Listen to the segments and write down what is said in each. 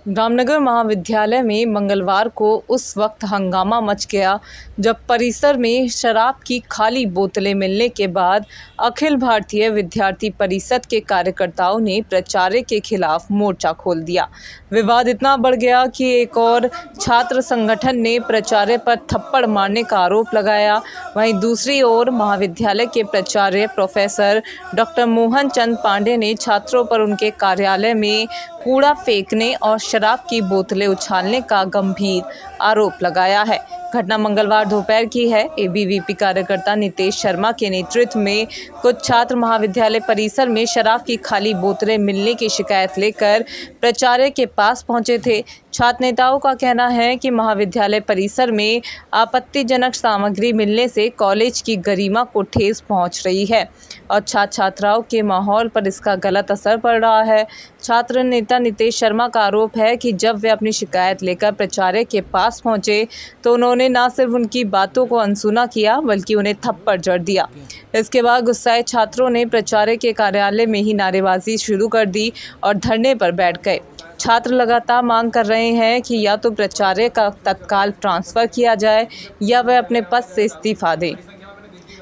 रामनगर महाविद्यालय में मंगलवार को उस वक्त हंगामा मच गया जब परिसर में शराब की खाली बोतलें मिलने के बाद अखिल भारतीय विद्यार्थी परिषद के कार्यकर्ताओं ने प्राचार्य के खिलाफ मोर्चा खोल दिया। विवाद इतना बढ़ गया कि एक और छात्र संगठन ने प्राचार्य पर थप्पड़ मारने का आरोप लगाया। वहीं दूसरी ओर महाविद्यालय के प्राचार्य प्रोफेसर डॉक्टर मोहन चंद पांडे ने छात्रों पर उनके कार्यालय में कूड़ा फेंकने और शराब की बोतलें उछालने का गंभीर आरोप लगाया है। घटना मंगलवार दोपहर की है। एबीवीपी कार्यकर्ता नितेश शर्मा के नेतृत्व में कुछ छात्र महाविद्यालय परिसर में शराब की खाली बोतलें मिलने की शिकायत लेकर प्राचार्य के पास पहुंचे थे। छात्र नेताओं का कहना है कि महाविद्यालय परिसर में आपत्तिजनक सामग्री मिलने से कॉलेज की गरिमा को ठेस पहुंच रही है और छात्र छात्राओं के माहौल पर इसका गलत असर पड़ रहा है। छात्र नेता नितेश शर्मा का आरोप है कि जब वे अपनी शिकायत लेकर प्राचार्य के पास पहुंचे तो उन्होंने न सिर्फ उनकी बातों को अनसुना किया बल्कि उन्हें थप्पड़ जड़ दिया। इसके बाद गुस्साए छात्रों ने प्राचार्य के कार्यालय में ही नारेबाजी शुरू कर दी और धरने पर बैठ गए। छात्र लगातार मांग कर रहे हैं कि या तो प्राचार्य का तत्काल ट्रांसफ़र किया जाए या वह अपने पद से इस्तीफा दें।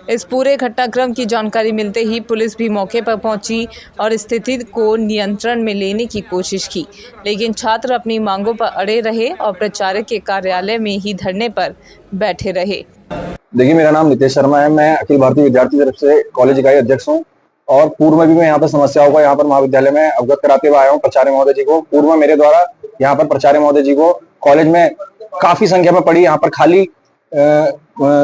इस पूरे घटनाक्रम की जानकारी मिलते ही पुलिस भी मौके पर पहुंची और स्थिति को नियंत्रण में लेने की कोशिश की, लेकिन छात्र अपनी मांगों पर अड़े रहे और प्राचार्य के कार्यालय में ही धरने पर बैठे रहे। देखिए, मेरा नाम नितेश शर्मा है। मैं अखिल भारतीय विद्यार्थी तरफ से कॉलेज इकाई अध्यक्ष हूँ और पूर्व में भी मैं यहाँ पर समस्याओं का यहाँ पर महाविद्यालय में अवगत कराते हुए आया हूँ प्राचार्य महोदय जी को। पूर्व में मेरे द्वारा यहाँ पर प्राचार्य महोदय जी को कॉलेज में काफी संख्या में पड़ी यहाँ पर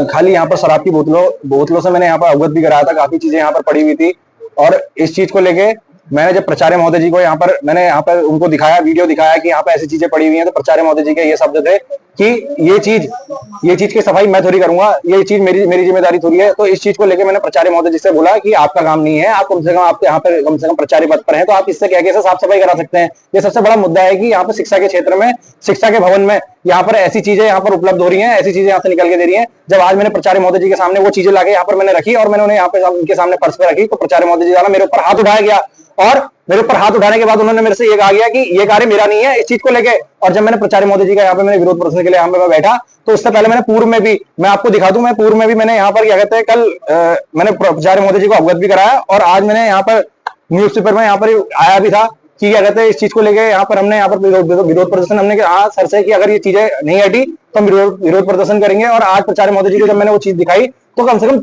खाली यहाँ पर शराब की बोतलों से मैंने यहाँ पर अवगत भी कराया था। काफी चीजें यहाँ पर पड़ी हुई थी और इस चीज को लेके मैंने जब प्राचार्य महोदय जी को मैंने यहाँ पर उनको दिखाया, वीडियो दिखाया कि यहाँ पर ऐसी चीजें पड़ी हुई हैं, तो प्राचार्य महोदय जी के ये शब्द थे कि ये चीज की सफाई मैं थोड़ी करूंगा, ये चीज मेरी जिम्मेदारी थोड़ी है। तो इस चीज को लेकर मैंने प्राचार्य महोदय जी से बोला कि आपका काम नहीं है, आप कम से कम आपके यहाँ पर कम से कम प्राचार्य पद पर हैं, तो आप इससे क्या कैसे साफ सफाई करा सकते हैं। ये सबसे बड़ा मुद्दा है कि यहाँ पर शिक्षा के क्षेत्र में, शिक्षा के भवन में यहाँ पर ऐसी चीजें यहाँ पर उपलब्ध हो रही हैं, ऐसी चीजें यहाँ से निकल के दे रही हैं। जब आज मैंने प्राचार्य महोदय जी के सामने वो चीजें लाके यहाँ पर मैंने रखी और मैंने उन्हें यहाँ पे उनके सामने फर्श पे रखी, तो प्राचार्य महोदय जी द्वारा मेरे ऊपर हाथ उठाया गया और मेरे ऊपर हाथ उठाने के बाद उन्होंने मेरे से ये कहा गया कि ये कार्य मेरा नहीं है, इस चीज को लेके। और जब मैंने प्राचार्य महोदय जी का यहाँ पे मैंने विरोध प्रदर्शन के लिए यहाँ पे मैं बैठा, तो उससे पहले मैंने पूर्व में भी, मैं आपको दिखा दूं, मैं पूर्व में भी मैंने यहाँ पर क्या कहते हैं, कल मैंने प्राचार्य महोदय जी को अवगत भी कराया और आज मैंने यहाँ पर न्यूज पेपर में यहाँ पर आया भी था कि क्या कहते हैं, इस चीज को लेके यहाँ पर हमने यहाँ पर विरोध प्रदर्शन हमने कहा सर से कि अगर ये चीजें नहीं हटी तो हम विरोध प्रदर्शन करेंगे। और आज प्राचार्य महोदय जी को जब मैंने वो चीज दिखाई तो कम से कम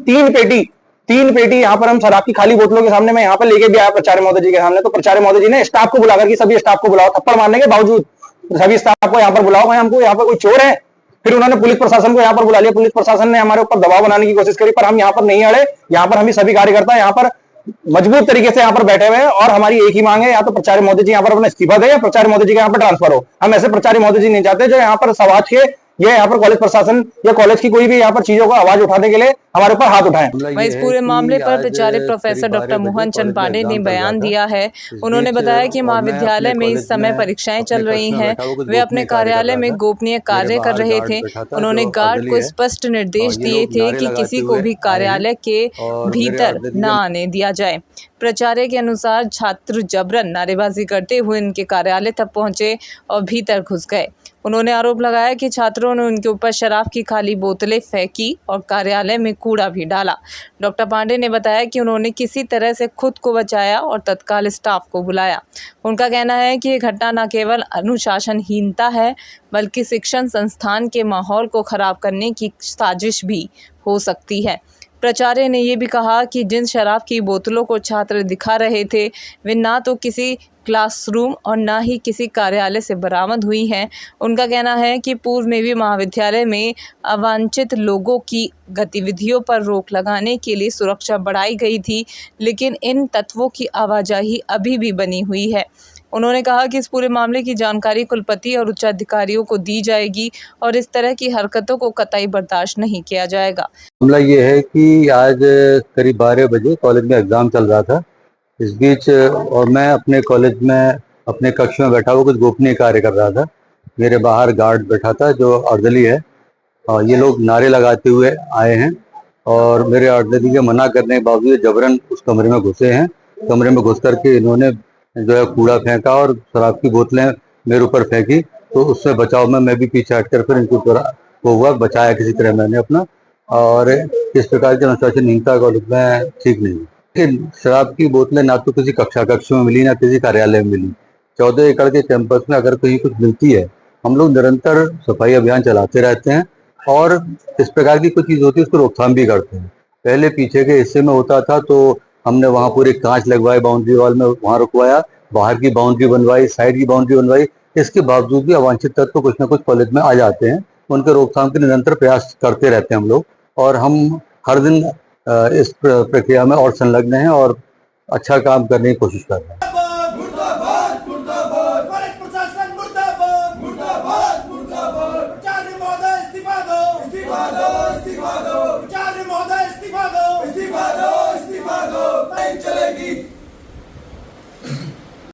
तीन पेटी यहाँ पर हम शराब की खाली बोतलों के सामने मैं यहाँ पर लेके भी आया प्राचार्य महोदय जी के सामने। तो प्राचार्य महोदय जी ने स्टाफ को बुलाकर कि सभी स्टाफ को बुलाओ, थप्पड़ मारने के बावजूद सभी स्टाफ को यहाँ पर बुलाओ, हमको यहाँ पर कोई चोर है। फिर उन्होंने पुलिस प्रशासन को यहाँ पर बुला लिया। पुलिस प्रशासन ने हमारे ऊपर दबाव बनाने की कोशिश करी, पर हम यहाँ पर नहीं अड़े। यहाँ पर हम सभी कार्यकर्ता यहाँ पर मजबूत तरीके से यहाँ पर बैठे हुए हैं और हमारी एक ही मांग है, या तो प्राचार्य महोदय जी यहाँ पर अपना इस्तीफा दे या प्राचार्य महोदय जी का यहाँ पर ट्रांसफर हो। हम ऐसे प्राचार्य महोदय जी नहीं चाहते जो यहाँ पर समाज के ये यहाँ पर कॉलेज प्रशासन या कॉलेज की कोई भी यहाँ पर चीजों का आवाज उठाने के लिए हमारे ऊपर हाथ उठाएं। वहीं इस पूरे मामले पर प्राचार्य प्रोफेसर डॉक्टर मोहन चंद पांडे ने बयान दिया है। उन्होंने बताया कि महाविद्यालय में इस समय परीक्षाएं चल रही हैं, वे अपने कार्यालय में गोपनीय कार्य कर रहे थे। उन्होंने गार्ड को स्पष्ट निर्देश दिए थे कि किसी को भी कार्यालय के भीतर न आने दिया जाए। प्राचार्य के अनुसार छात्र जबरन नारेबाजी करते हुए उनके कार्यालय तक पहुंचे और भीतर घुस गए। उन्होंने आरोप लगाया कि छात्रों ने उनके ऊपर शराब की खाली बोतलें फेंकी और कार्यालय में कूड़ा भी डाला। डॉक्टर पांडे ने बताया कि उन्होंने किसी तरह से खुद को बचाया और तत्काल स्टाफ को बुलाया। उनका कहना है कि ये घटना न केवल अनुशासनहीनता है बल्कि शिक्षण संस्थान के माहौल को खराब करने की साजिश भी हो सकती है। प्राचार्य ने ये भी कहा कि जिन शराब की बोतलों को छात्र दिखा रहे थे वे ना तो किसी क्लासरूम और ना ही किसी कार्यालय से बरामद हुई हैं। उनका कहना है कि पूर्व में भी महाविद्यालय में अवांछित लोगों की गतिविधियों पर रोक लगाने के लिए सुरक्षा बढ़ाई गई थी, लेकिन इन तत्वों की आवाजाही अभी भी बनी हुई है। उन्होंने कहा कि इस पूरे मामले की जानकारी कुलपति और उच्चाधिकारियों को दी जाएगी और इस तरह की हरकतों को कतई बर्दाश्त नहीं किया जाएगा। मामला ये है कि आज करीब 12 बजे कॉलेज में एग्जाम चल रहा था। इस बीच और मैं अपने कॉलेज में अपने कक्ष में बैठा हुआ कुछ गोपनीय कार्य कर रहा था। मेरे बाहर गार्ड बैठा था जो अर्दली है, और ये लोग नारे लगाते हुए आए हैं और मेरे अर्दली के मना करने के बावजूद जबरन उस कमरे में घुसे हैं। कमरे में घुस करके इन्होंने जो है कूड़ा फेंका और शराब की बोतलें मेरे ऊपर फेंकी, तो उससे बचाव में मैं भी पीछे हटकर फिर इनके ऊपर वो हुआ, बचाया किसी तरह मैंने अपना। और इस प्रकार की अनुशासनहीनता कॉलेज में ठीक नहीं है। लेकिन शराब की बोतलें ना तो किसी कक्ष में मिली, ना किसी कार्यालय में मिली। 14 एकड़ के कैंपस में अगर कहीं कुछ मिलती है, हम लोग निरंतर सफाई अभियान चलाते रहते हैं और इस प्रकार की कुछ चीज होती है उसको रोकथाम भी करते हैं। पहले पीछे के हिस्से में होता था तो हमने वहां पूरे कांच लगवाए, बाउंड्री वॉल में वहां रुकवाया, बाहर की बाउंड्री बनवाई, साइड की बाउंड्री बनवाई। इसके बावजूद भी अवांछित तत्व कुछ ना कुछ कॉलेज में आ जाते हैं। उनके रोकथाम के निरंतर प्रयास करते रहते हैं हम लोग, और हम हर दिन इस प्रक्रिया में और संलग्न हैं और अच्छा काम करने की कोशिश कर रहे हैं।